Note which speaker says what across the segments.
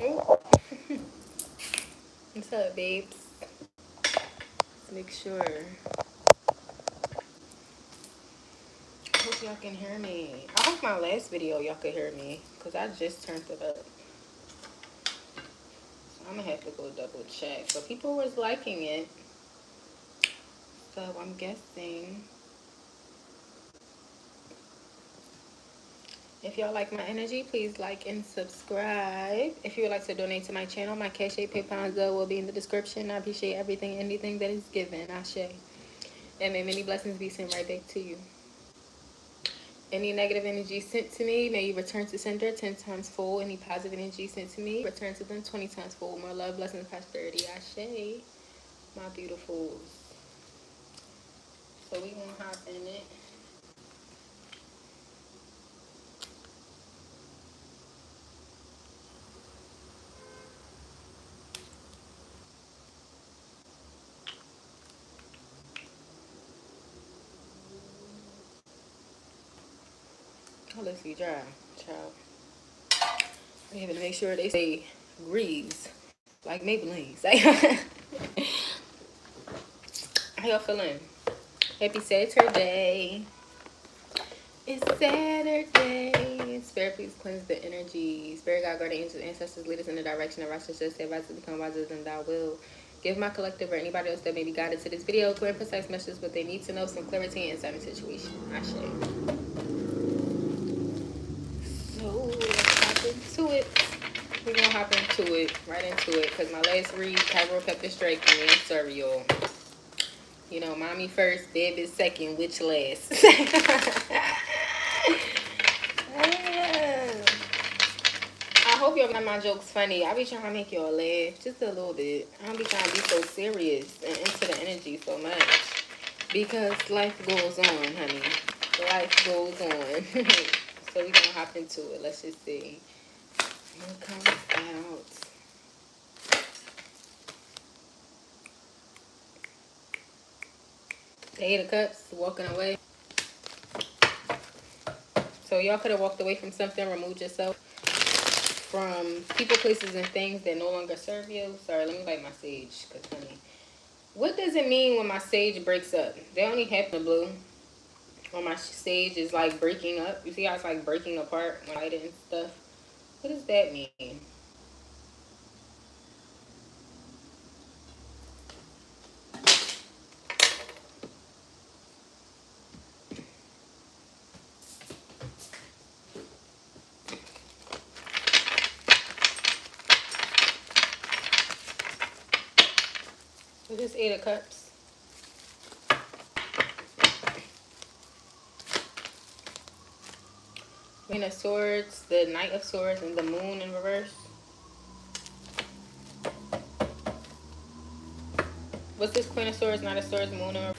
Speaker 1: What's up, babes? Let's make sure. I hope y'all can hear me. I hope my last video y'all could hear me, because I just turned it up. So I'm going to have to go double check. But people was liking it. So I'm guessing. If y'all like my energy, please like and subscribe. If you would like to donate to my channel, my Cash App, PayPal, and Zelle will be in the description. I appreciate everything, anything that is given. Ashe. And may many blessings be sent right back to you. Any negative energy sent to me, may you return to sender 10 times full. Any positive energy sent to me, return to them 20 times full. More love, blessings, prosperity. Ashe. My beautifuls. So we gonna hop in it. Oh, let's be dry, child. I have to make sure they say grease, like Maybelline. How y'all feeling? Happy Saturday. It's Saturday. Spirit, please cleanse the energy. Spirit, God, guardian angels, ancestors, lead us in the direction of righteousness. Advise to become wiser than thou will. Give my collective or anybody else that may be guided to this video clear and precise messages, what they need to know, some clarity and insight in the situation. Ashe. So let's hop into it. We're gonna hop into it, right into it, because my last read, Cairo kept distracting me. I'm sorry, y'all. You know, mommy first, baby second, which last? I hope y'all find my jokes funny. I be trying to make y'all laugh just a little bit. I don't be trying to be so serious and into the energy so much. Because life goes on, honey. Life goes on. So we're gonna hop into it. Let's just see what comes out. The Eight of Cups, walking away. So y'all could have walked away from something, removed yourself from people, places, and things that no longer serve you. Sorry, let me light my sage, because honey, what does it mean when my sage breaks up? They only happen to blue. When my sage is like breaking up. You see how it's like breaking apart when I light it and stuff? What does that mean? What is Eight of Cups? Queen of Swords, the Knight of Swords, and the Moon in reverse. What's this Queen of Swords, Knight of Swords, Moon in reverse?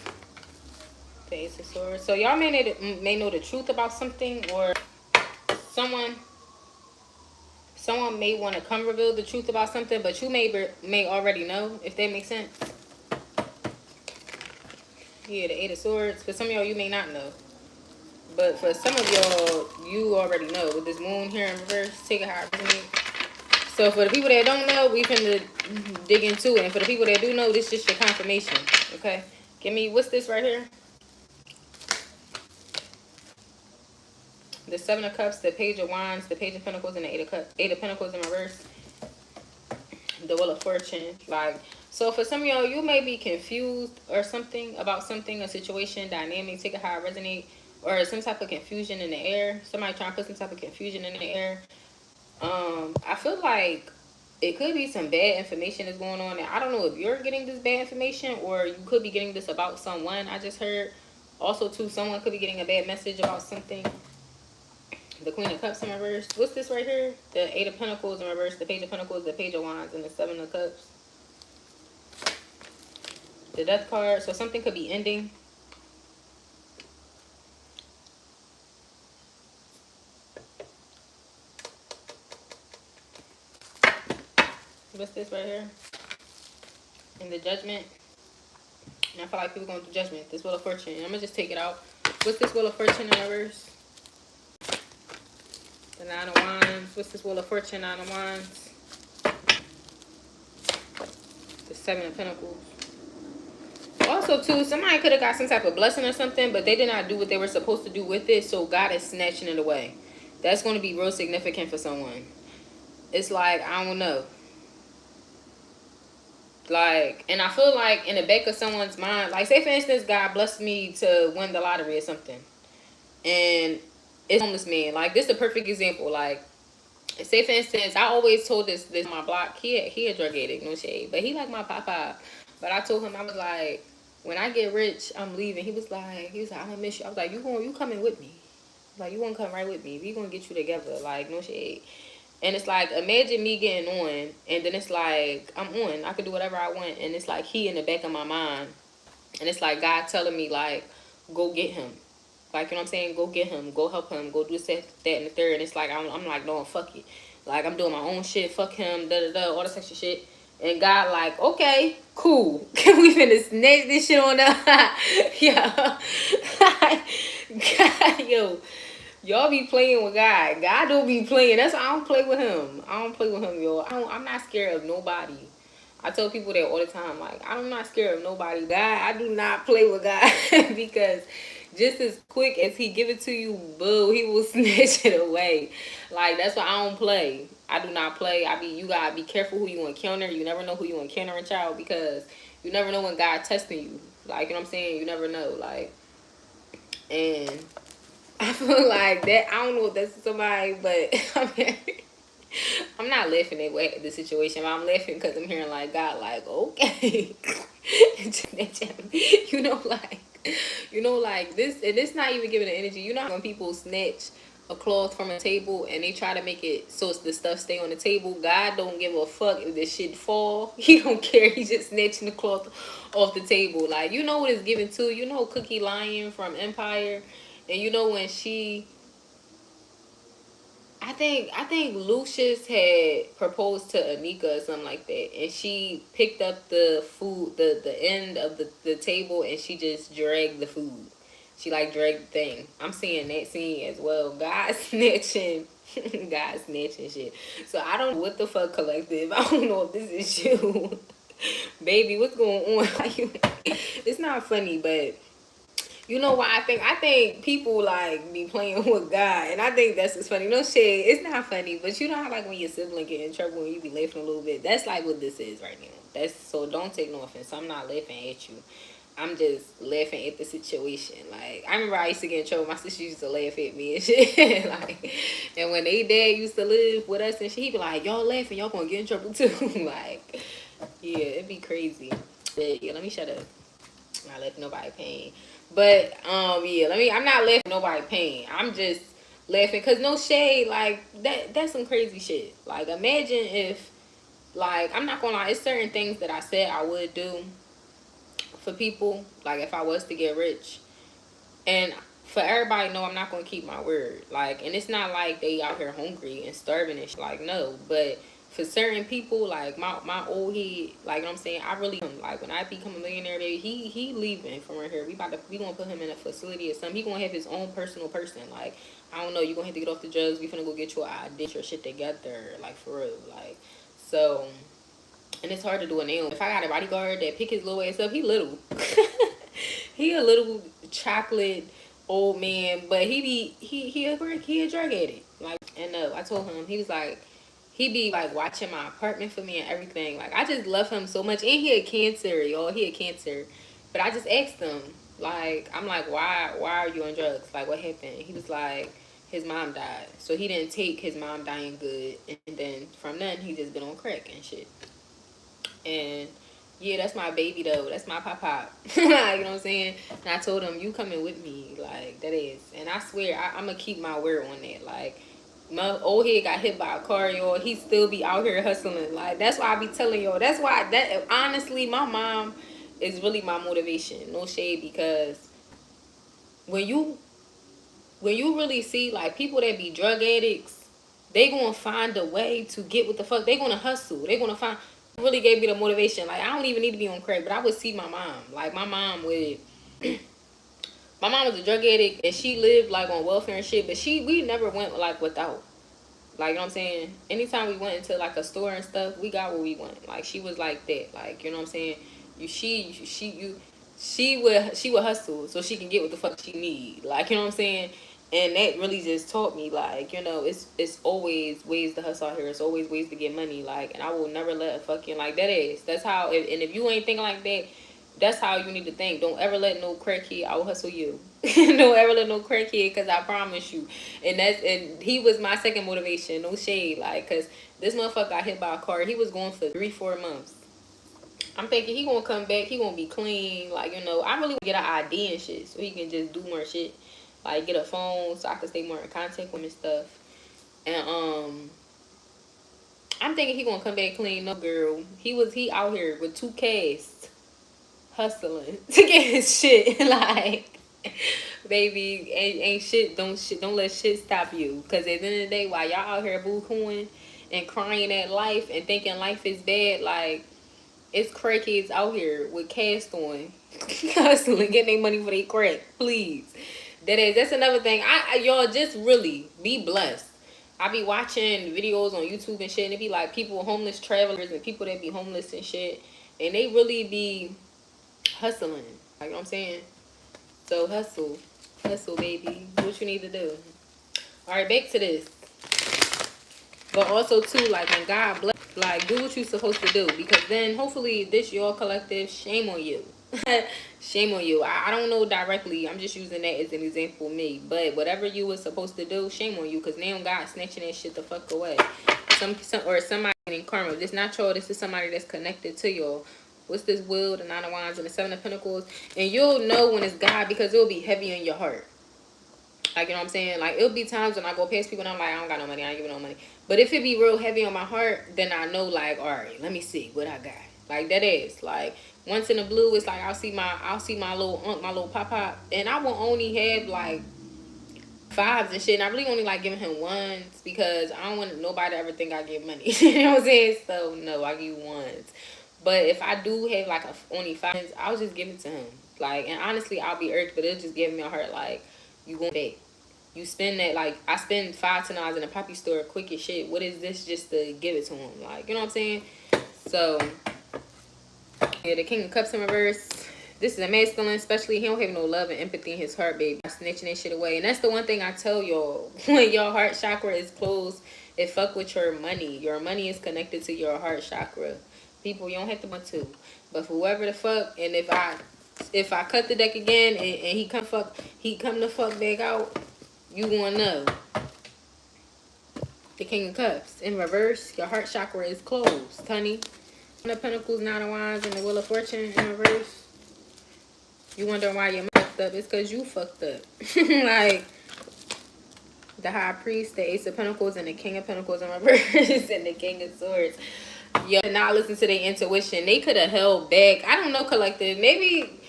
Speaker 1: The Ace of Swords. So y'all may know the truth about something, or someone may want to come reveal the truth about something, but you may already know, if that makes sense. Yeah, the Eight of Swords. For some of y'all, you may not know. But for some of y'all, you already know. With this moon here in reverse, take it how it resonates. So for the people that don't know, we finna dig into it. And for the people that do know, this is just your confirmation. Okay? Give me, what's this right here? The Seven of Cups, the Page of Wands, the Page of Pentacles, and the Eight of Cups. Eight of Pentacles in reverse. The Wheel of Fortune. Like, so for some of y'all, you may be confused or something about something, a situation, dynamic, take it how it resonates, or some type of confusion in the air. Somebody trying to put some type of confusion in the air. I feel like it could be some bad information that's going on. And I don't know if you're getting this bad information, or you could be getting this about someone. I just heard also too, someone could be getting a bad message about something. The Queen of Cups in reverse. What's this right here? The Eight of Pentacles in reverse, the Page of Pentacles, the Page of Wands, and the Seven of Cups. The Death card. So something could be ending. What's this right here? In the Judgment. And I feel like people going through judgment. This Wheel of Fortune. I'm going to just take it out. What's this Wheel of Fortune in reverse? The Nine of Wands. What's this Wheel of Fortune? Nine of Wands. Seven of Pentacles. Also, too, somebody could have got some type of blessing or something, but they did not do what they were supposed to do with it, so God is snatching it away. That's going to be real significant for someone. It's like, I don't know. Like, and I feel like in the back of someone's mind, like, say for instance, God blessed me to win the lottery or something, and it's a homeless man. Like, this is a perfect example. Like, say for instance, I always told this on my block, he a drug addict, no shade, but he like my papa. But I told him, I was like, when I get rich, I'm leaving. He was like, I'm gonna miss you. I was like, you coming with me? Like, you gonna come right with me? We gonna get you together. Like, no shade. And it's like, imagine me getting on, and then it's like, I'm on. I could do whatever I want, and it's like he in the back of my mind, and it's like God telling me like, go get him. Like, you know what I'm saying? Go get him. Go help him. Go do this, that, and the third. And it's like, I'm like, no, fuck it. Like, I'm doing my own shit. Fuck him. Da-da-da. All this extra shit. And God like, okay, cool. We finna snatch this shit on up. Yeah. God, yo. Y'all be playing with God. God don't be playing. That's why I don't play with him. I don't play with him, yo. I'm not scared of nobody. I tell people that all the time. Like, I'm not scared of nobody. God, I do not play with God. Because just as quick as he give it to you, boo, he will snatch it away. Like, that's why I don't play. I do not play. You gotta be careful who you encounter. You never know who you encounter in child, because you never know when God testing you. Like, you know what I'm saying? You never know. Like, and I feel like that, I don't know if that's somebody, but I'm not laughing at the situation, but I'm laughing because I'm hearing like God, like, okay. like this, and it's not even giving the energy. You know when people snatch a cloth from a table and they try to make it so the stuff stay on the table? God don't give a fuck if this shit fall. He don't care. He's just snatching the cloth off the table. Like, you know what it's given to? You know Cookie Lion from Empire? And you know when I think Lucius had proposed to Anika or something like that, and she picked up the food, the end of the table, and she just dragged the food. She like dragged the thing. I'm seeing that scene as well. God snatching, God snatching shit. So I don't know what the fuck, collective. I don't know if this is you, baby. What's going on? It's not funny, but you know why I think people like be playing with God, and I think that's what's funny. No shit, it's not funny, but you know how like when your sibling get in trouble and you be laughing a little bit. That's like what this is right now. So don't take no offense. I'm not laughing at you. I'm just laughing at the situation. Like, I remember I used to get in trouble. My sister used to laugh at me and shit. Like, and when they dad used to live with us and shit, he be like, y'all laughing, y'all gonna get in trouble too. Like, yeah, it'd be crazy. But yeah, let me shut up. I'm not letting nobody pain. But yeah, I'm not laughing at nobody pain. I'm just laughing because no shade, like that's some crazy shit. Like, imagine if, like, I'm not gonna lie, it's certain things that I said I would do for people, like if I was to get rich, and for everybody know I'm not gonna keep my word. Like, and it's not like they out here hungry and starving and shit. Like, no, but for certain people, like my old head, like, you know what I'm saying, I really, like, when I become a millionaire, baby, he leaving from right here. We gonna put him in a facility or something. He gonna have his own personal person. Like, I don't know, you gonna have to get off the drugs. We finna go get your ID, your shit together, like, for real. Like, so, and it's hard to do it now. If I got a bodyguard that pick his little ass up, he little. He a little chocolate old man, but he a drug addict. Like, and I told him, he was like, he be like watching my apartment for me and everything. Like, I just love him so much. And he had cancer, y'all. He had cancer. But I just asked him, like, I'm like, why are you on drugs? Like, what happened? He was like, his mom died. So he didn't take his mom dying good. And then from then, he just been on crack and shit. And yeah, that's my baby though. That's my pop. You know what I'm saying? And I told him, you coming with me. Like, that is. And I swear, I'm going to keep my word on that. Like, my old head got hit by a car, y'all. He still be out here hustling. Like, that's why I be telling y'all. That's why, honestly, my mom is really my motivation. No shade, because when you really see, like, people that be drug addicts, they gonna find a way to get what the fuck. They gonna hustle. They gonna find. Really gave me the motivation. Like, I don't even need to be on crack, but I would see my mom. Like, my mom would. My mom was a drug addict, and she lived like on welfare and shit. But we never went like without. Like, you know what I'm saying? Anytime we went into like a store and stuff, we got what we want. Like, she was like that. Like, you know what I'm saying? She would hustle so she can get what the fuck she need. Like, you know what I'm saying? And that really just taught me, like, you know, it's always ways to hustle out here. It's always ways to get money. Like, and I will never let a fucking, like, that's how. And if you ain't thinking like that, that's how you need to think. Don't ever let no crackhead out hustle you. Don't ever let no crackhead, because I promise you. And he was my second motivation. No shade, like, because this motherfucker got hit by a car. He was going for 3-4 months. I'm thinking he gonna come back. He gonna be clean. Like, you know, I really want to get an ID and shit so he can just do more shit. Like, get a phone so I can stay more in contact with him and stuff. And I'm thinking he gonna come back clean. No, girl, he out here with 2 casts hustling to get his shit. Like, baby, ain't don't let shit stop you. Cause at the end of the day, while y'all out here boo-hooing and crying at life and thinking life is bad, like, it's crackheads out here with cast on, hustling, getting their money for their crack. Please, that's another thing. Y'all just really be blessed. I be watching videos on YouTube and shit, and it be like people, homeless travelers, and people that be homeless and shit, and they really be hustling. Like, you know what I'm saying? So hustle, baby. Do what you need to do. All right, back to this. But also too, like, when God bless, like, do what you're supposed to do, because then hopefully this your collective. Shame on you. Shame on you. I don't know directly. I'm just using that as an example, me. But whatever you was supposed to do, shame on you, because now God snatching that shit the fuck away. Or somebody in karma. This not y'all. This is somebody that's connected to y'all. What's this wheel, the 9 of Wands, and the 7 of Pentacles? And you'll know when it's God, because it'll be heavy in your heart. Like, you know what I'm saying? Like, it'll be times when I go past people and I'm like, I don't got no money. I ain't giving no money. But if it be real heavy on my heart, then I know, like, all right, let me see what I got. Like, that is. Like, once in the blue, it's like I'll see my little aunt, my little pop, and I will only have, like, 5s and shit. And I really only like giving him 1s, because I don't want nobody to ever think I give money. You know what I'm saying? So, no, I give 1s. But if I do have, like, only 5s, I'll just give it to him. Like, and honestly, I'll be irked, but it'll just give me a heart, like, you going back. You spend that, like, I spend $5 in a poppy store quick as shit. What is this just to give it to him? Like, you know what I'm saying? So, yeah, the King of Cups in reverse. This is a masculine, especially. He don't have no love and empathy in his heart, baby. Snatching that shit away. And that's the one thing I tell y'all. When your heart chakra is closed, it fuck with your money. Your money is connected to your heart chakra. People, you don't have to want to. But for whoever the fuck, and if I cut the deck again and he come the fuck back out, you gonna know. The King of Cups in reverse. Your heart chakra is closed, honey. 1 of Pentacles, 9 of Wands, and the Wheel of Fortune in reverse. You wonder why you're fucked up? It's because you fucked up. Like, the High Priest, the Ace of Pentacles, and the King of Pentacles in reverse, and the King of Swords. Yo, not listen to their intuition. They could have held back. I don't know, collective. Maybe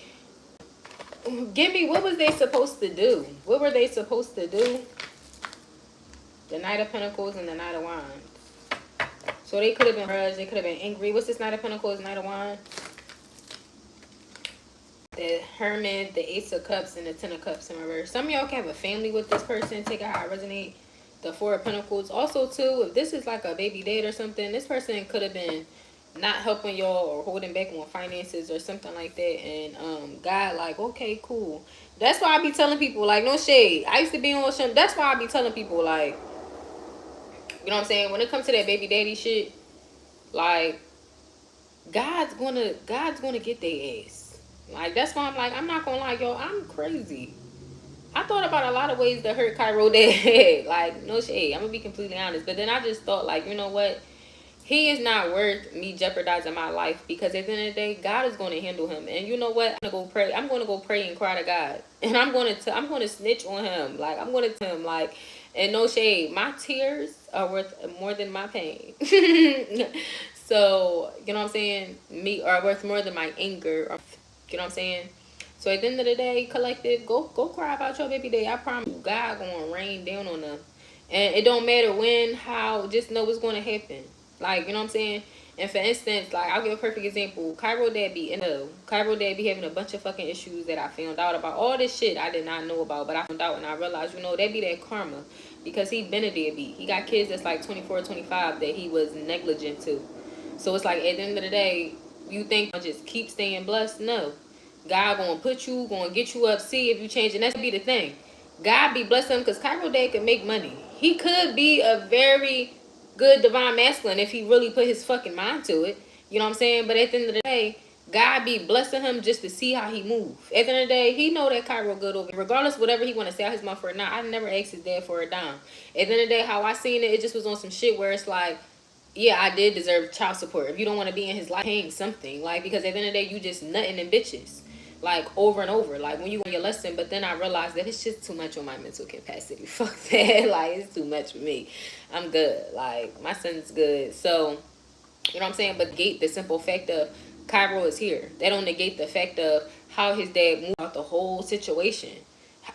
Speaker 1: give me, what was they supposed to do? What were they supposed to do? The Knight of Pentacles and the Knight of Wands. So they could have been grudged. They could have been angry. What's this Knight of Pentacles, Knight of Wands? The Hermit, the Ace of Cups, and the 10 of Cups in reverse. Some of y'all can have a family with this person. Take out how I resonate. The 4 of Pentacles. Also, too, if this is like a baby date or something, this person could have been not helping y'all or holding back on finances or something like that. And God, like, okay, cool. That's why I be telling people, like, no shade. I used to be on some. That's why I be telling people, like, you know what I'm saying? When it comes to that baby daddy shit, like, God's gonna get their ass. Like, that's why I'm like, I'm not gonna lie, y'all, I'm crazy. I thought about a lot of ways to hurt Cairo dad. Like, no shade. I'm gonna be completely honest. But then I just thought, like, you know what? He is not worth me jeopardizing my life, because at the end of the day, God is going to handle him. And you know what? I'm gonna go pray. I'm going to go pray and cry to God, and I'm going to snitch on him. Like, I'm going to tell him, like, and no shade, my tears are worth more than my pain. So, you know what I'm saying? Me are worth more than my anger. You know what I'm saying? So at the end of the day, collective, go cry about your baby day. I promise you, God gonna rain down on them. And it don't matter when, how, just know what's gonna happen. Like, you know what I'm saying? And for instance, like, I'll give a perfect example. Cairo dad be Cairo dad be having a bunch of fucking issues that I found out about. All this shit I did not know about, but I found out and I realized, you know, that be that karma. because he been a deadbeat. He got kids that's like 24, 25 that he was negligent to. So it's like at the end of the day, you think I'll just keep staying blessed? No. God gonna put you, gonna get you up, see if you change. And that's be the thing. God be blessing him because Cairo Dad could make money. He could be a very good divine masculine if he really put his fucking mind to it. You know what I'm saying? But at the end of the day, God be blessing him just to see how he move. At the end of the day, he know that Cairo good over. Regardless, whatever he want to say out his mouth for or not, I never asked his dad for a dime. At the end of the day, how I seen it, it just was on some shit where it's like, yeah, I did deserve child support. If you don't want to be in his life, paying something. Like, because at the end of the day, you just nutting in bitches. Like, over and over. Like, when you learn your lesson. But then I realized that it's just too much on my mental capacity. Fuck that. Like, it's too much for me. I'm good. Like, my son's good. So, you know what I'm saying? But negate the simple fact of Cairo is here. They don't negate the fact of how his dad moved out the whole situation.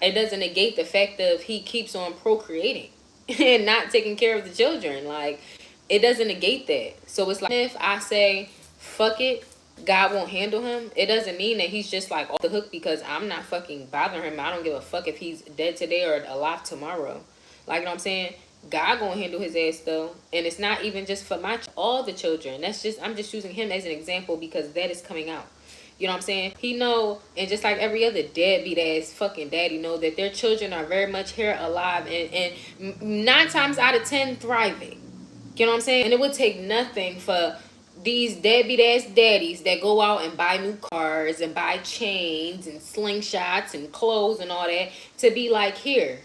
Speaker 1: It doesn't negate the fact of he keeps on procreating and not taking care of the children. Like, it doesn't negate that. So it's like, if I say, fuck it, God won't handle him, it doesn't mean that he's just like off the hook because I'm not fucking bothering him. I don't give a fuck if he's dead today or alive tomorrow. Like, you know what I'm saying? God gonna handle his ass though. And it's not even just for all the children. That's just, I'm just using him as an example because that is coming out. You know what I'm saying? He know, and just like every other deadbeat ass fucking daddy know that their children are very much here alive and 9 times out of 10 thriving. You know what I'm saying? And it would take nothing for these deadbeat ass daddies that go out and buy new cars and buy chains and slingshots and clothes and all that to be like, here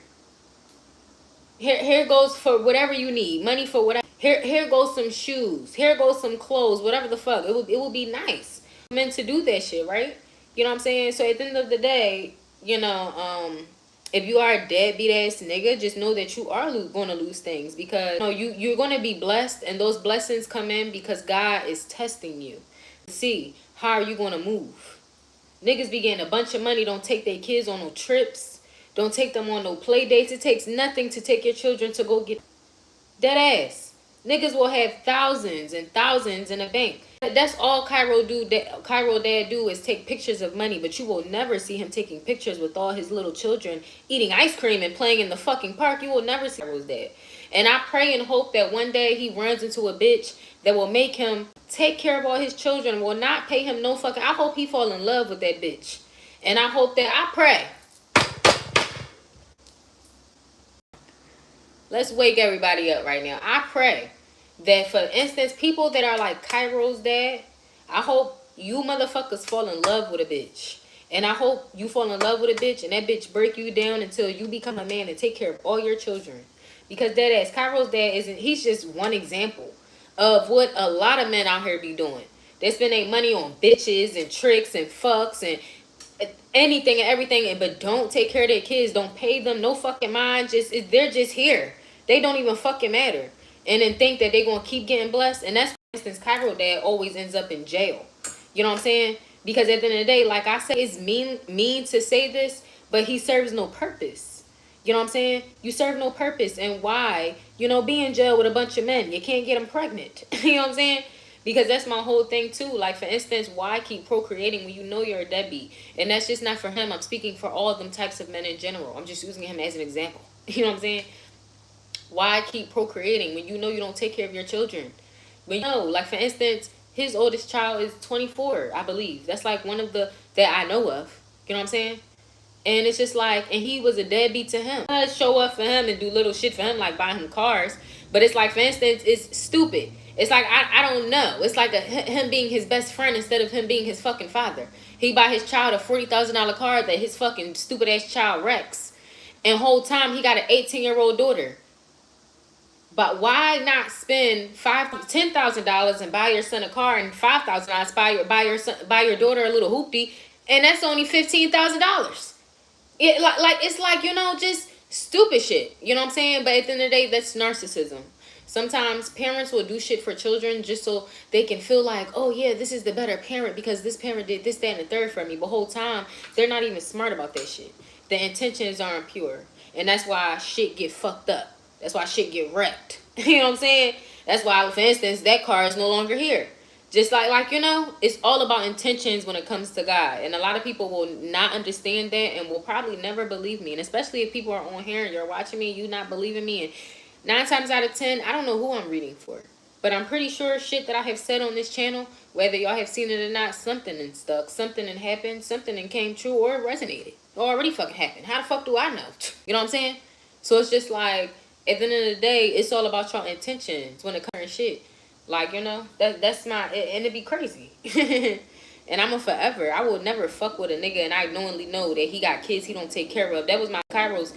Speaker 1: goes for whatever you need, money for whatever. Here goes some shoes, here goes some clothes, whatever the fuck. It will be nice. I'm meant to do that shit, right? You know what I'm saying? So at the end of the day, you know, if you are a deadbeat ass nigga, just know that you are going to lose things because you know, you're going to be blessed, and those blessings come in because God is testing you. See, how are you going to move? Niggas be getting a bunch of money, don't take their kids on no trips. Don't take them on no play dates. It takes nothing to take your children to go get dead ass. Niggas will have thousands and thousands in a bank. That's all Cairo dad do is take pictures of money, but you will never see him taking pictures with all his little children eating ice cream and playing in the fucking park. You will never see Cairo's dad. And I pray and hope that one day he runs into a bitch that will make him take care of all his children, will not pay him no fucking. I hope he fall in love with that bitch. And I hope that, I pray. Let's wake everybody up right now. I pray that, for instance, people that are like Cairo's dad, I hope you motherfuckers fall in love with a bitch. And I hope you fall in love with a bitch and that bitch break you down until you become a man and take care of all your children. Because that ass, Cairo's dad he's just one example of what a lot of men out here be doing. They spend their money on bitches and tricks and fucks and anything and everything, but don't take care of their kids, don't pay them no fucking mind. They're just here. They don't even fucking matter. And then think that they're gonna keep getting blessed. And that's, for instance, Cairo dad always ends up in jail. You know what I'm saying? Because at the end of the day, like I said, it's mean to say this, but he serves no purpose. You know what I'm saying? You serve no purpose. And why? You know, be in jail with a bunch of men. You can't get them pregnant. You know what I'm saying? Because that's my whole thing too. Like, for instance, why keep procreating when you know you're a deadbeat? And that's just not for him. I'm speaking for all of them types of men in general. I'm just using him as an example. You know what I'm saying? Why keep procreating when you know you don't take care of your children? When you know, like, for instance, his oldest child is 24, I believe. That's like one of the that I know of. You know what I'm saying? And it's just like, and he was a deadbeat to him. I show up for him and do little shit for him, like buy him cars. But it's like, for instance, it's stupid. It's like, I don't know. It's like him being his best friend instead of him being his fucking father. He buy his child a $40,000 car that his fucking stupid ass child wrecks. And whole time he got an 18-year-old daughter. But why not spend $10,000 and buy your son a car, and $5,000 buy your daughter a little hoopty, and that's only $15,000. It's like, you know, just stupid shit. You know what I'm saying? But at the end of the day, that's narcissism. Sometimes parents will do shit for children just so they can feel like, oh yeah, this is the better parent because this parent did this, that, and the third for me. But whole time, they're not even smart about that shit. The intentions aren't pure. And that's why shit get fucked up. That's why shit get wrecked. You know what I'm saying? That's why, for instance, that car is no longer here. Just like you know, it's all about intentions when it comes to God. And a lot of people will not understand that and will probably never believe me. And especially if people are on here and you're watching me, you not believing me. And 9 times out of 10, I don't know who I'm reading for. But I'm pretty sure shit that I have said on this channel, whether y'all have seen it or not, something and stuck, something and happened, something and came true or resonated. Or already fucking happened. How the fuck do I know? You know what I'm saying? So it's just like, at the end of the day, it's all about your intentions when it comes to shit. Like, you know, that's my, and it'd be crazy. And I'm a forever. I will never fuck with a nigga and I knowingly know that he got kids he don't take care of. That was my Cairo's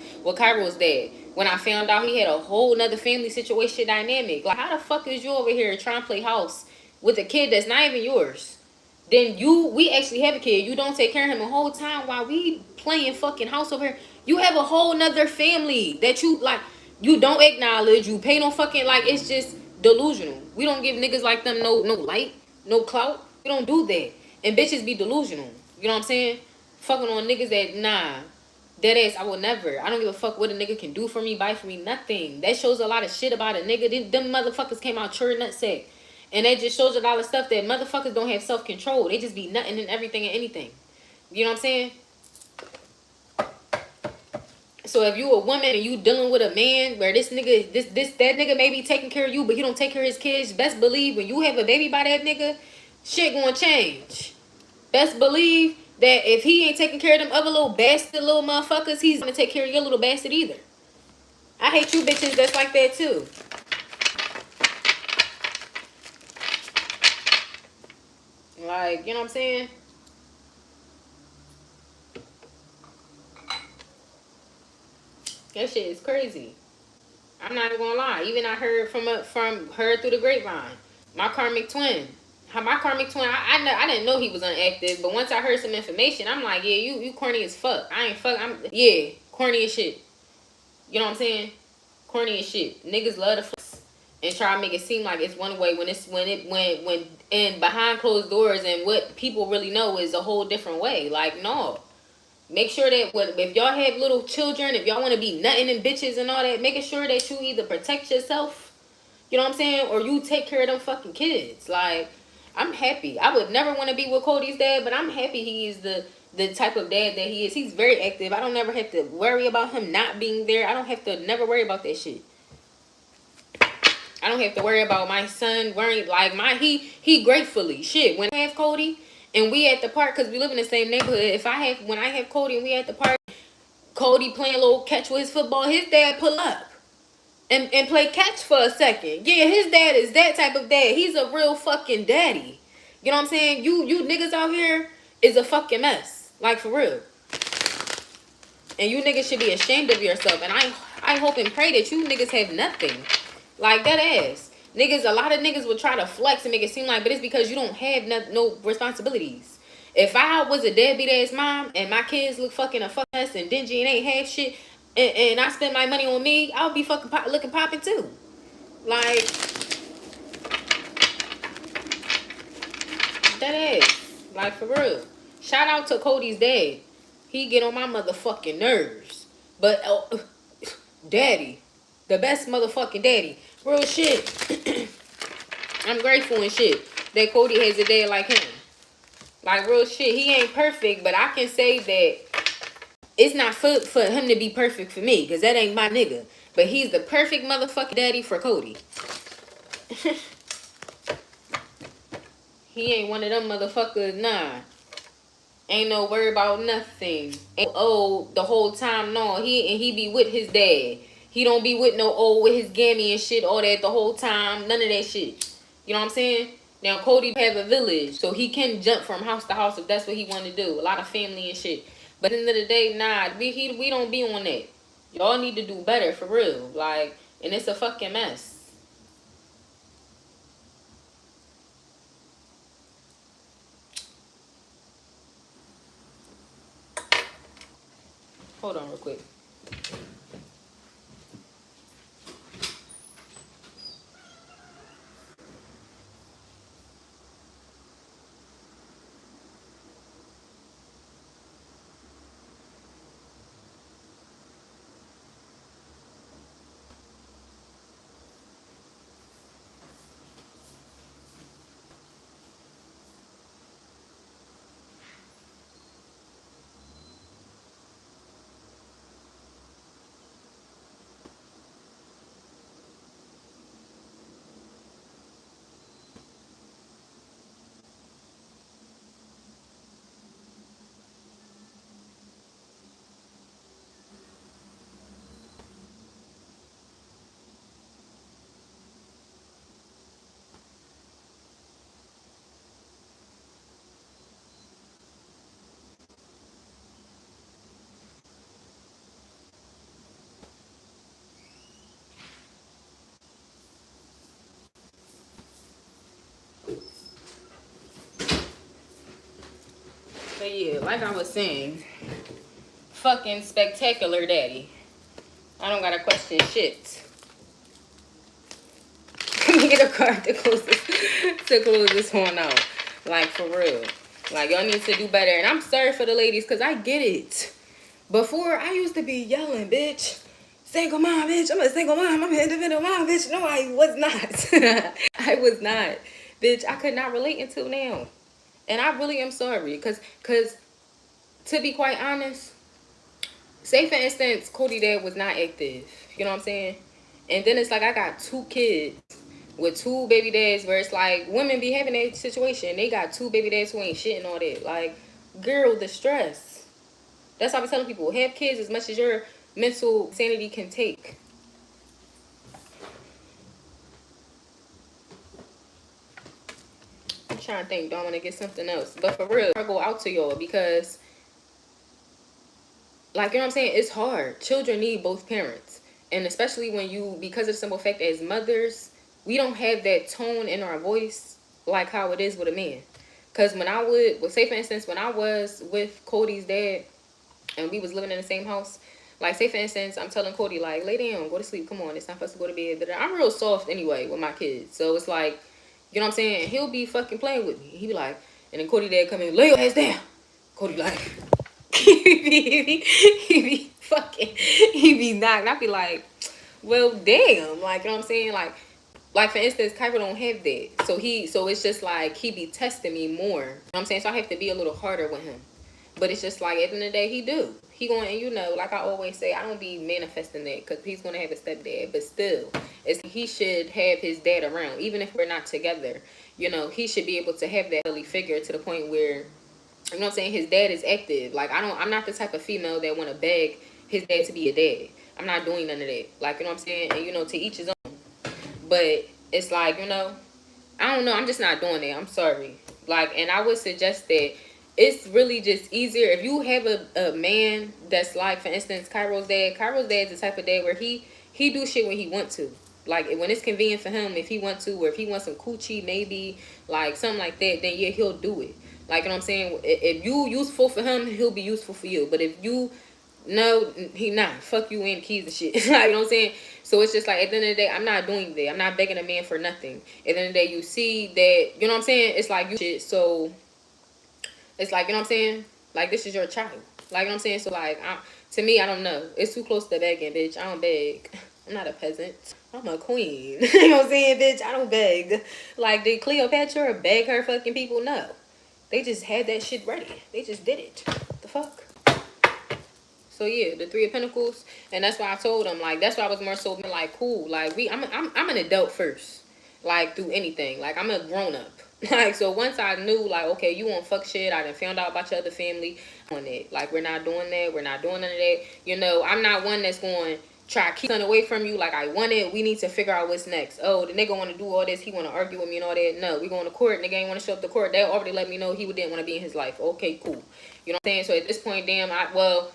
Speaker 1: dad. When I found out he had a whole nother family situation dynamic. Like, how the fuck is you over here trying to play house with a kid that's not even yours? Then we actually have a kid. You don't take care of him the whole time while we playing fucking house over here. You have a whole nother family that you, like, you don't acknowledge. You pay no fucking, like, it's just delusional. We don't give niggas like them no light, no clout. We don't do that. And bitches be delusional. You know what I'm saying? Fucking on niggas that, nah. Dead ass, I will never. I don't give a fuck what a nigga can do for me, buy for me, nothing. That shows a lot of shit about a nigga. Them motherfuckers came out chur nutsack. And that just shows a lot of stuff that motherfuckers don't have self-control. They just be nutting in everything and anything. You know what I'm saying? So if you a woman and you dealing with a man where this nigga, that nigga may be taking care of you, but he don't take care of his kids, best believe when you have a baby by that nigga, shit gonna change. Best believe that if he ain't taking care of them other little bastard little motherfuckers, he's gonna take care of your little bastard either. I hate you bitches that's like that too. Like, you know what I'm saying? That shit is crazy. I'm not even gonna lie. Even I heard from her through the grapevine. My karmic twin. My karmic twin, I didn't know he was unactive, but once I heard some information, I'm like, yeah, you corny as fuck. Yeah, corny as shit. You know what I'm saying? Corny as shit. Niggas love to flex and try to make it seem like it's one way when and behind closed doors and what people really know is a whole different way. Like, no. Make sure that if y'all have little children, if y'all want to be nutting and bitches and all that, making sure that you either protect yourself, you know what I'm saying, or you take care of them fucking kids. Like, I'm happy. I would never want to be with Cody's dad, but I'm happy he is the type of dad that he is. He's very active. I don't never have to worry about him not being there. I don't have to never worry about that shit. I don't have to worry about my son worrying, like, he gratefully, shit, when I have Cody and we at the park, because we live in the same neighborhood, when I have Cody and we at the park, Cody playing a little catch with his football, his dad pull up and play catch for a second. Yeah, his dad is that type of dad. He's a real fucking daddy. You know what I'm saying? You niggas out here is a fucking mess. Like, for real. And you niggas should be ashamed of yourself. And I hope and pray that you niggas have nothing. Like, that ass. Niggas, a lot of niggas would try to flex and make it seem like, but it's because you don't have no responsibilities. If I was a deadbeat ass mom and my kids look fucking a fuck mess and dingy and ain't have shit, and I spend my money on me, I would be fucking looking popping too. Like, that ass. Like, for real. Shout out to Cody's dad. He get on my motherfucking nerves. But, daddy. The best motherfucking daddy. Real shit. I'm grateful and shit that Cody has a dad like him. Like, real shit. He ain't perfect, but I can say that it's not for him to be perfect for me, because that ain't my nigga. But he's the perfect motherfucking daddy for Cody. He ain't one of them motherfuckers, nah. Ain't no worry about nothing. Ain't the whole time, no. He be with his dad. He don't be with no with his gammy and shit, all that the whole time. None of that shit. You know what I'm saying? Now, Cody have a village, so he can jump from house to house if that's what he want to do. A lot of family and shit. But at the end of the day, nah, we don't be on that. Y'all need to do better, for real. Like, and it's a fucking mess. Hold on real quick. But yeah, like I was saying, fucking spectacular daddy. I don't gotta question shit. Let me get a card to close this one out. Like, for real. Like, y'all need to do better. And I'm sorry for the ladies, because I get it. Before, I used to be yelling, bitch. Single mom, bitch. I'm a single mom. I'm an independent mom, bitch. No, I was not. I was not. Bitch, I could not relate until now. And I really am sorry. Because to be quite honest, say for instance, Cody dad was not active. You know what I'm saying? And then it's like I got 2 kids with 2 baby dads where it's like women be having that situation. They got 2 baby dads who ain't shit and all that. Like, girl, the stress. That's why I be telling people, have kids as much as your mental sanity can take. I'm trying to think, don't want to get something else. But for real, I go out to y'all because, like, you know what I'm saying? It's hard. Children need both parents. And especially when you, because of the simple fact that as mothers, we don't have that tone in our voice like how it is with a man. Because when I would, well, say for instance, when I was with Cody's dad and we was living in the same house, like say for instance, I'm telling Cody, like, lay down, go to sleep, come on, it's time for us to go to bed. But I'm real soft anyway with my kids. So it's like, you know what I'm saying? He'll be fucking playing with me. He be like, and then Cody dad come in, lay your ass down. Cody like, he be fucking, he be knocked. I be like, well, damn, like, you know what I'm saying? Like for instance, Kyra don't have that. So it's just like, he be testing me more. You know what I'm saying? So I have to be a little harder with him. But it's just like, at the end of the day, he do. He going, and you know, like I always say, I don't be manifesting that because he's going to have a stepdad. But still, he should have his dad around. Even if we're not together, you know, he should be able to have that early figure to the point where, you know what I'm saying, his dad is active. Like, I'm not the type of female that want to beg his dad to be a dad. I'm not doing none of that. Like, you know what I'm saying? And, you know, to each his own. But it's like, you know, I don't know. I'm just not doing that. I'm sorry. Like, and I would suggest that it's really just easier if you have a man that's like, for instance, Cairo's dad. Cairo's dad's the type of dad where he do shit when he want to. Like, when it's convenient for him, if he want to, or if he wants some coochie, maybe, like, something like that, then yeah, he'll do it. Like, you know what I'm saying? If you useful for him, he'll be useful for you. But if you, no, he not. Fuck you and the keys and shit. Like, you know what I'm saying? So it's just like, at the end of the day, I'm not doing that. I'm not begging a man for nothing. At the end of the day, you see that, you know what I'm saying? It's like, you shit, so it's like, you know what I'm saying? Like, this is your child. Like, you know what I'm saying? So, like, to me, I don't know. It's too close to begging, bitch. I don't beg. I'm not a peasant. I'm a queen. You know what I'm saying, bitch? I don't beg. Like, did Cleopatra beg her fucking people? No. They just had that shit ready. They just did it. The fuck? So, yeah, the 3 of Pentacles. And that's why I told them, like, that's why I was more so, like, cool. Like, I'm an adult first. Like, through anything. Like, I'm a grown-up. Like, so once I knew, like, okay, you won't fuck shit, I done found out about your other family, on it. Like, we're not doing that, we're not doing none of that. You know, I'm not one that's going to try to keep something away from you. Like, I want it, we need to figure out what's next. Oh, the nigga want to do all this, he want to argue with me and all that. No, we going to court, nigga ain't want to show up to court. They already let me know he didn't want to be in his life. Okay, cool. You know what I'm saying? So at this point, damn, well,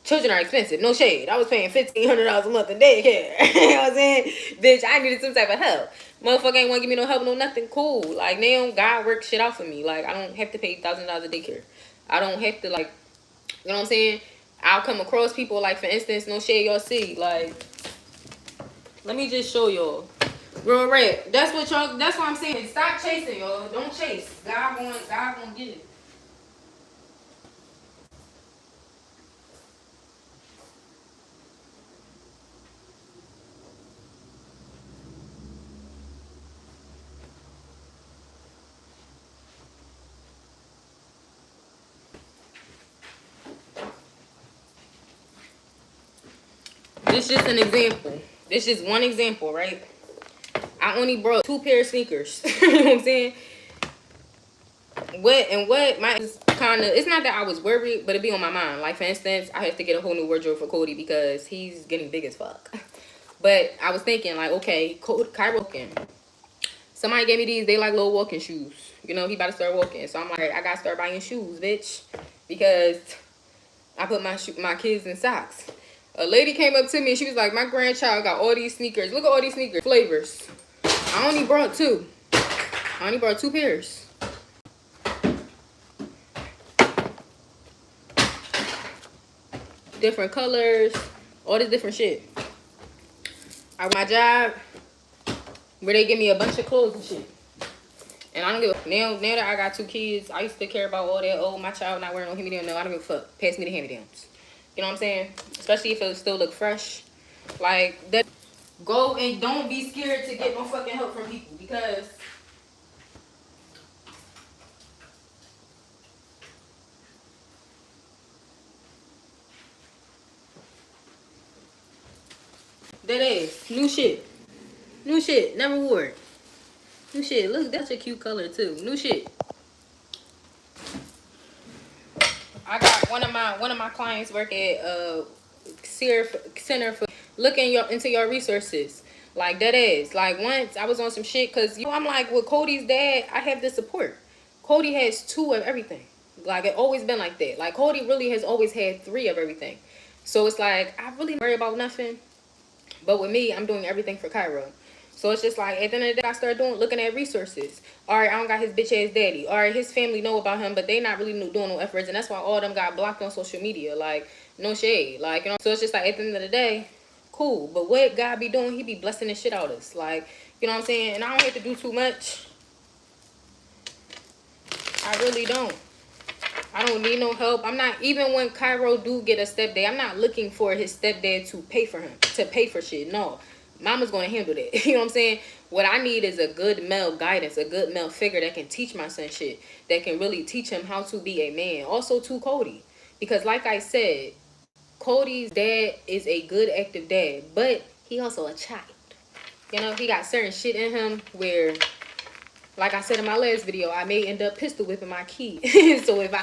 Speaker 1: children are expensive. No shade. I was paying $1,500 a month in daycare. You know what I'm saying? Bitch, I needed some type of help. Motherfucker ain't want to give me no help, no nothing. Cool. Like, now, God works shit out for me. Like, I don't have to pay $1,000 a daycare. I don't have to, like, you know what I'm saying? I'll come across people, like, for instance, no shade, y'all see. Like, let me just show y'all. Real rap. That's what I'm saying. Stop chasing, y'all. Don't chase. God gonna get it. This is just an example. This is one example, right? I only brought 2 pair of sneakers. You know what I'm saying? It's not that I was worried, but it be on my mind. Like, for instance, I have to get a whole new wardrobe for Cody because he's getting big as fuck. But I was thinking, like, okay, Cairo, somebody gave me these, they like little walking shoes. You know, he about to start walking. So I'm like, I gotta start buying shoes, bitch. Because I put my kids in socks. A lady came up to me and she was like, my grandchild got all these sneakers. Look at all these sneakers. Flavors. I only brought 2. I only brought 2 pairs. different colors, all this different shit. I my job where they give me a bunch of clothes and shit. And I don't give a now that I got 2 kids, I used to care about all that. Oh, my child not wearing no hand-me-down. No, I don't give a fuck. Pass me the hand-me-downs. You know what I'm saying? Especially if it still look fresh. Like that. Go and don't be scared to get no fucking help from people, because that is new shit. New shit. Never wore it. New shit. Look, that's a cute color too. New shit. I got one of my clients work at Center for looking into your resources. Like that is like once I was on some shit because I'm like with Cody's dad, I have the support. Cody has 2 of everything. Like it always been like that. Like Cody really has always had 3 of everything. So it's like I really don't worry about nothing. But with me, I'm doing everything for Cairo. So it's just like at the end of the day, I start looking at resources. All right, I don't got his bitch ass daddy. All right, his family know about him, but they not really doing no efforts, and that's why all of them got blocked on social media. Like no shade, like you know. So it's just like at the end of the day, cool. But what God be doing, he be blessing the shit out of us. Like you know what I'm saying. And I don't have to do too much. I really don't. I don't need no help. I'm not, even when Cairo do get a stepdad, I'm not looking for his stepdad to pay for him, to pay for shit. No. Mama's going to handle that. You know what I'm saying? What I need is a good male guidance, a good male figure that can teach my son shit, that can really teach him how to be a man. Also to Cody. Because like I said, Cody's dad is a good active dad, but he also a child. You know, he got certain shit in him where, like I said in my last video, I may end up pistol whipping my kid. So if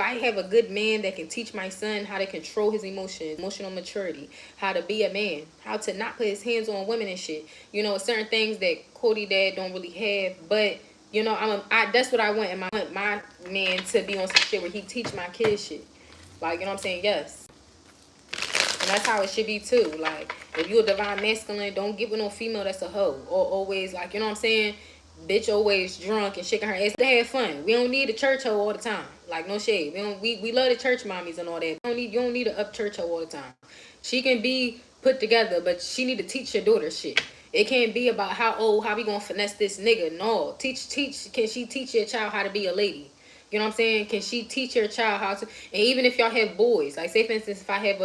Speaker 1: I have a good man that can teach my son how to control his emotions, emotional maturity, how to be a man, how to not put his hands on women and shit, you know, certain things that Cody dad don't really have. But you know, that's what I want. And I want my man to be on some shit where he teach my kids shit. Like you know what I'm saying? Yes. And that's how it should be too. Like if you a divine masculine, don't get with no female that's a hoe or always like you know what I'm saying. Bitch always drunk and shaking her ass to have fun. We don't need a church hoe all the time. Like no shade. We love the church mommies and all that. You don't need to up church hoe all the time. She can be put together, but she need to teach your daughter shit. It can't be about how we gonna finesse this nigga. No. Teach can she teach your child how to be a lady? You know what I'm saying? Can she teach your child how to, and even if y'all have boys, like say for instance if I have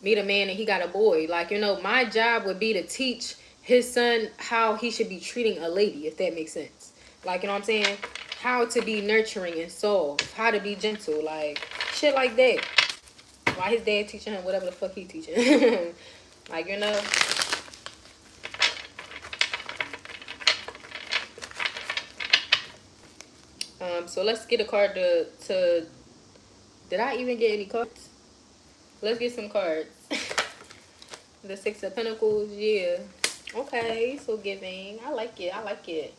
Speaker 1: meet a man and he got a boy, like you know, my job would be to teach his son how he should be treating a lady, if that makes sense. Like, you know what I'm saying? How to be nurturing and soft, how to be gentle, like shit like that. Why his dad teaching him whatever the fuck he teaching. Like, you know. So let's get a card to did I even get any cards? Let's get some cards. The 6 of Pentacles, yeah. Okay, so giving. I like it. I like it.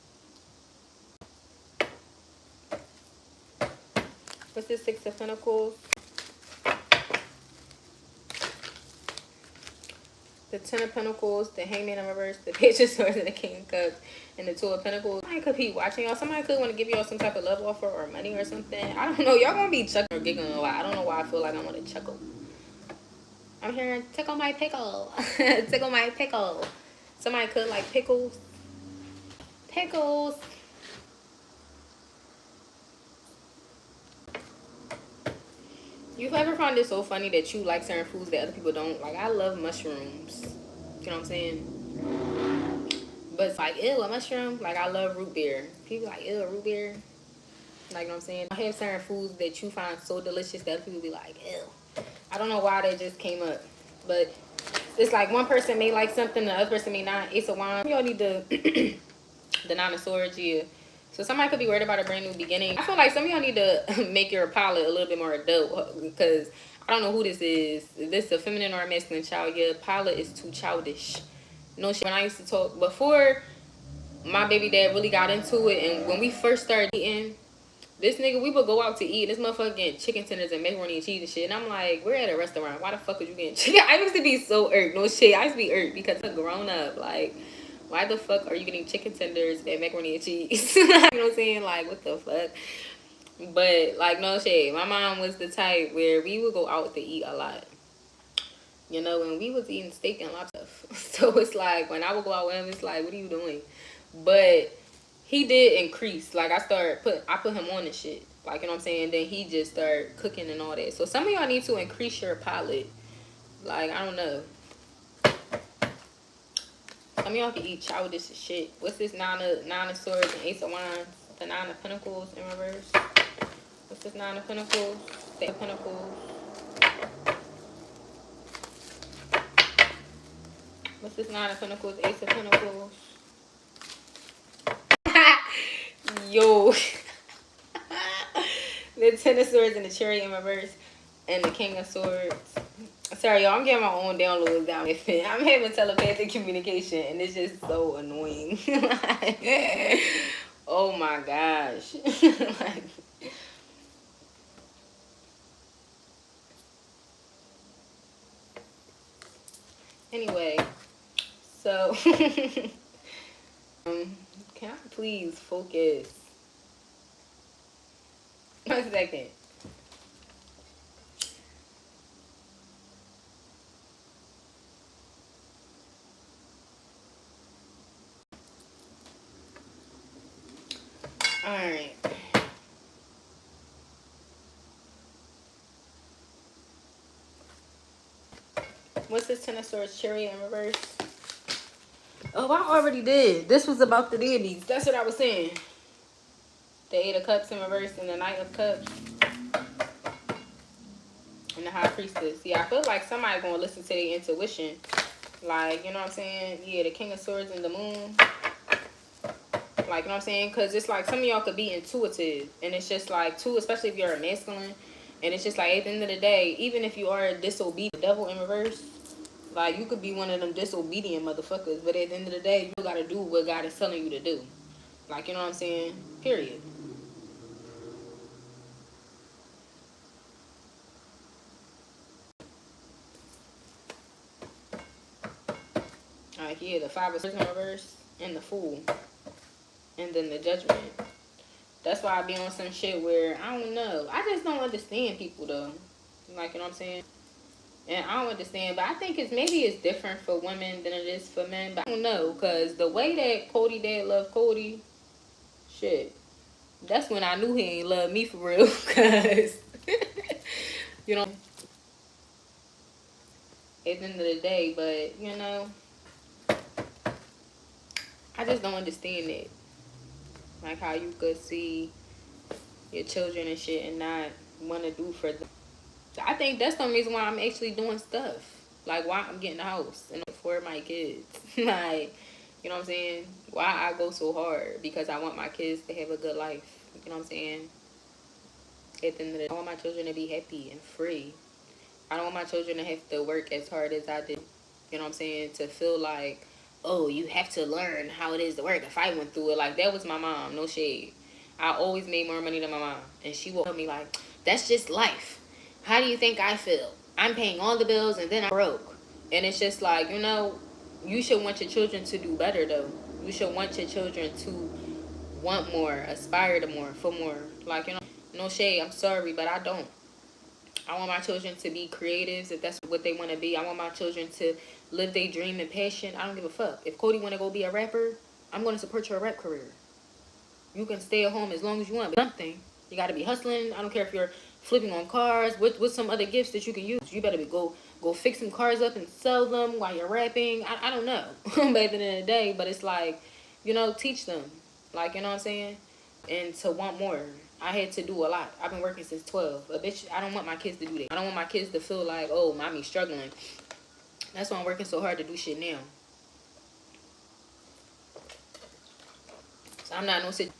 Speaker 1: What's the 6 of Pentacles? The 10 of Pentacles, the Hangman in reverse, the Page of Swords, and the King of Cups, and the 2 of Pentacles. Somebody could be watching y'all. Somebody could want to give y'all some type of love offer or money or something. I don't know. Y'all gonna be chuckling or giggling a lot. I don't know why I feel like I want to chuckle. I'm hearing tickle my pickle. Tickle my pickle. Somebody could like pickles. Pickles. You ever find it so funny that you like certain foods that other people don't? Like, I love mushrooms. You know what I'm saying? But it's like, ew, a mushroom? Like, I love root beer. People like, ew, root beer? Like, you know what I'm saying? I have certain foods that you find so delicious that other people be like, ew. I don't know why that just came up. But it's like one person may like something, the other person may not. Ace of Wands. Y'all need the Nine of Swords, yeah. So somebody could be worried about a brand new beginning. I feel like some of y'all need to make your palette a little bit more adult, because I don't know who this is. Is this a feminine or a masculine child? Your palette is too childish. No shit. When I used to talk, before my baby dad really got into it, and when we first started eating, this nigga, we would go out to eat. This motherfucker getting chicken tenders and macaroni and cheese and shit. And I'm like, we're at a restaurant. Why the fuck are you getting chicken? I used to be so irked. No shit. I used to be irked because I'm grown up. Like, why the fuck are you getting chicken tenders and macaroni and cheese? You know what I'm saying? Like, what the fuck? But, like, no shade. My mom was the type where we would go out to eat a lot. you know, and we was eating steak and lobster. So it's like, when I would go out with him, it's like, what are you doing? But he did increase. Like, I put him on and shit. Like, you know what I'm saying? Then he just started cooking and all that. So some of y'all need to increase your palate. Like, I don't know. Some of y'all can eat childish as shit. What's this? Nine of Swords and Ace of Wands. The Nine of Pentacles in reverse. What's this? Nine of Pentacles. The Eight of Pentacles. What's this? Nine of Pentacles. Ace of Pentacles. Yo. The Ten of Swords and the Chariot in reverse. And the King of Swords. Sorry, y'all. I'm getting my own downloads down. I'm having telepathic communication, and it's just so annoying. Like, oh my gosh. Like, anyway, so can I please focus? 1 second. All right. What's this? Ten of Swords, Chariot in reverse. Oh, I already did. This was about the deadbeats. That's what I was saying. The Eight of Cups in reverse and the Knight of Cups. And the High Priestess. Yeah, I feel like somebody gonna listen to their intuition. Like, you know what I'm saying? Yeah, the King of Swords and the Moon. Like, you know what I'm saying? Because it's like some of y'all could be intuitive. And it's just like, too, especially if you're a masculine. And it's just like, at the end of the day, even if you are a disobedient devil in reverse, like, you could be one of them disobedient motherfuckers. But at the end of the day, you gotta do what God is telling you to do. Like, you know what I'm saying? Period. Like, yeah, the Five of Swords in reverse and the Fool. And then the Judgment. That's why I be on some shit where, I don't know. I just don't understand people, though. Like, you know what I'm saying? And I don't understand. But I think maybe it's different for women than it is for men. But I don't know. Because the way that Cody dad loved Cody, shit. That's when I knew he ain't love me for real. Because, you know, at the end of the day. But, you know, I just don't understand it. Like how you could see your children and shit and not want to do for them. I think that's the reason why I'm actually doing stuff. Like, why I'm getting a house and for my kids. Like, you know what I'm saying? Why I go so hard. Because I want my kids to have a good life. You know what I'm saying? At the end of the day, I want my children to be happy and free. I don't want my children to have to work as hard as I did. You know what I'm saying? To feel like, oh, you have to learn how it is to work. If I went through it, like, that was my mom. No shade. I always made more money than my mom. And she will tell me, like, that's just life. How do you think I feel? I'm paying all the bills and then I'm broke. And it's just like, you know, you should want your children to do better, though. You should want your children to want more, aspire to more, for more. Like, you know, no shade. I'm sorry, but I don't. I want my children to be creatives if that's what they want to be. I want my children to live their dream and passion. I don't give a fuck. If Cody want to go be a rapper, I'm going to support your rap career. You can stay at home as long as you want. But something. You got to be hustling. I don't care if you're flipping on cars. What's some other gifts that you can use? You better go fix some cars up and sell them while you're rapping. I don't know. But at the end of the day, but it's like, you know, teach them. Like, you know what I'm saying? And to want more. I had to do a lot. I've been working since 12. A bitch, I don't want my kids to do that. I don't want my kids to feel like, oh, mommy's struggling. That's why I'm working so hard to do shit now. So I'm not no sit.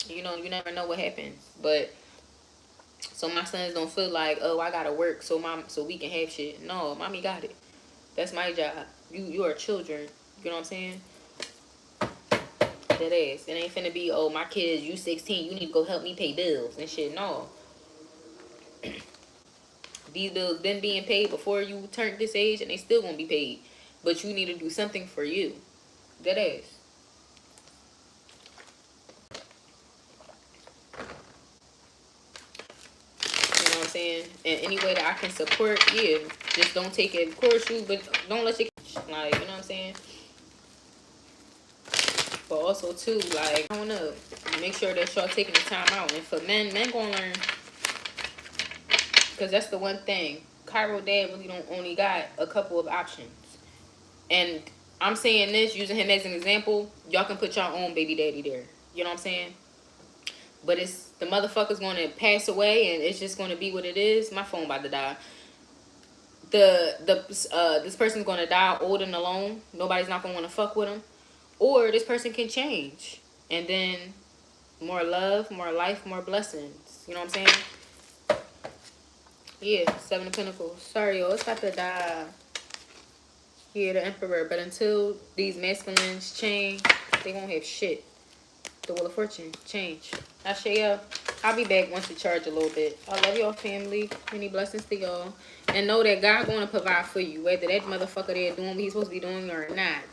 Speaker 1: You know, you never know what happens. But so my sons don't feel like, oh, I gotta work so we can have shit. No, mommy got it. That's my job. You are children. You know what I'm saying? That ass. It ain't finna be, oh, my kids, you 16, you need to go help me pay bills and shit. No. These bills been being paid before you turned this age and they still gonna be paid. But you need to do something for you. That ass. You know what I'm I'm saying? In any way that I can support, yeah. Just don't take it. Of course, but don't let your like, you know what I'm saying? But also too, like, I don't know. Make sure that y'all taking the time out. And for men gonna learn. Because that's the one thing. Cairo dad really don't only got a couple of options. And I'm saying this, using him as an example, y'all can put your own baby daddy there. You know what I'm saying? But it's the motherfucker's gonna pass away and it's just gonna be what it is. My phone about to die. This person's gonna die old and alone. Nobody's not gonna wanna fuck with him. Or this person can change. And then more love, more life, more blessings. You know what I'm saying? Yeah, 7 of Pentacles. Sorry, yo, it's about to die. Yeah, the Emperor. But until these masculines change, they won't have shit. The Wheel of Fortune. Change. I'll be back once you charge a little bit. I love y'all, family. Many blessings to y'all. And know that God going to provide for you. Whether that motherfucker there doing what he's supposed to be doing or not.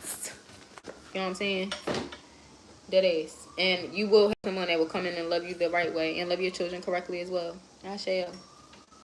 Speaker 1: You know what I'm saying? That is. And you will have someone that will come in and love you the right way. And love your children correctly as well.